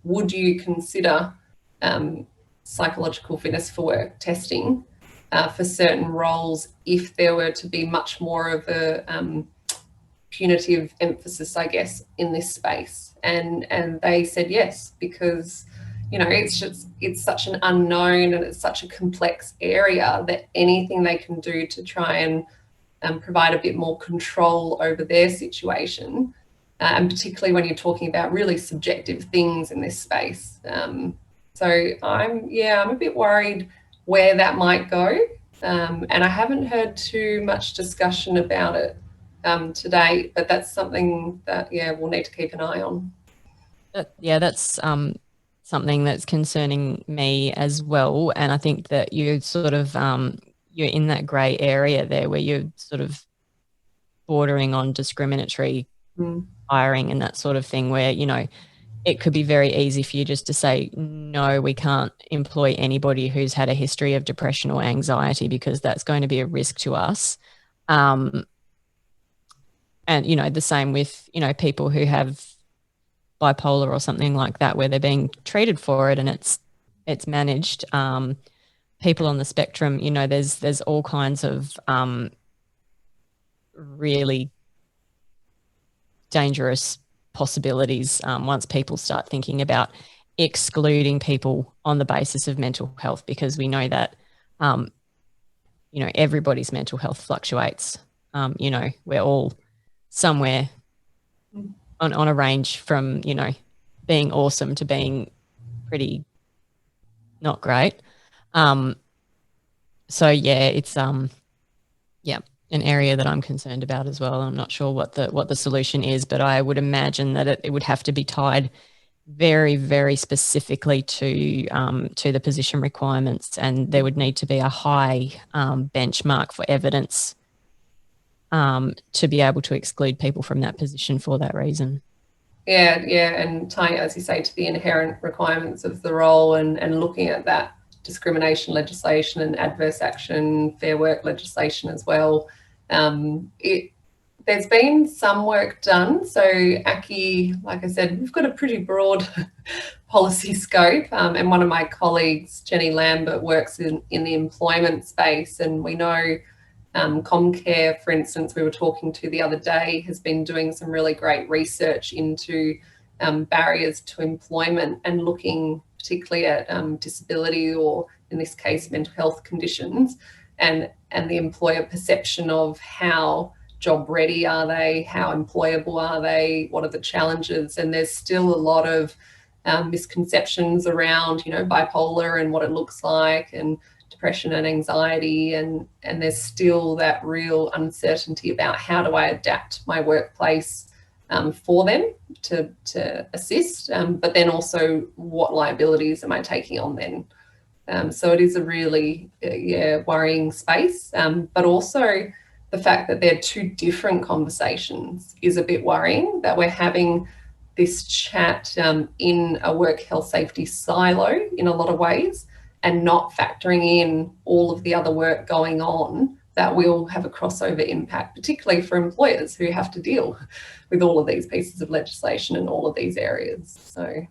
would you consider psychological fitness for work testing for certain roles if there were to be much more of a punitive emphasis, I guess, in this space? And they said yes, because it's such an unknown and it's such a complex area that anything they can do to try and provide a bit more control over their situation, and particularly when you're talking about really subjective things in this space. So I'm a bit worried where that might go, and I haven't heard too much discussion about it to date, but that's something that we'll need to keep an eye on. That's something that's concerning me as well, and I think that you sort of you're in that grey area there where you're sort of bordering on discriminatory hiring and that sort of thing, where it could be very easy for you just to say, no, we can't employ anybody who's had a history of depression or anxiety because that's going to be a risk to us. And, the same with, people who have bipolar or something like that, where they're being treated for it and it's managed. People on the spectrum, there's all kinds of really dangerous possibilities once people start thinking about excluding people on the basis of mental health, because we know that everybody's mental health fluctuates. We're all somewhere on a range from being awesome to being pretty not great. So it's an area that I'm concerned about as well. I'm not sure what the solution is, but I would imagine that it would have to be tied very, very specifically to the position requirements, and there would need to be a high benchmark for evidence to be able to exclude people from that position for that reason. Yeah, and tying, as you say, to the inherent requirements of the role and looking at that discrimination legislation and adverse action, fair work legislation as well. There's been some work done. So ACCI, like I said, we've got a pretty broad policy scope, and one of my colleagues, Jenny Lambert, works in the employment space, and we know Comcare, for instance, we were talking to the other day, has been doing some really great research into barriers to employment and looking particularly at disability, or in this case, mental health conditions, and the employer perception of how job ready are they, how employable are they, what are the challenges. And there's still a lot of misconceptions around, bipolar and what it looks like, and depression and anxiety, and there's still that real uncertainty about how do I adapt my workplace for them to assist, but then also what liabilities am I taking on then? So it is a really worrying space, but also the fact that they're two different conversations is a bit worrying, that we're having this chat in a work health safety silo in a lot of ways, and not factoring in all of the other work going on that will have a crossover impact, particularly for employers who have to deal with all of these pieces of legislation in all of these areas. So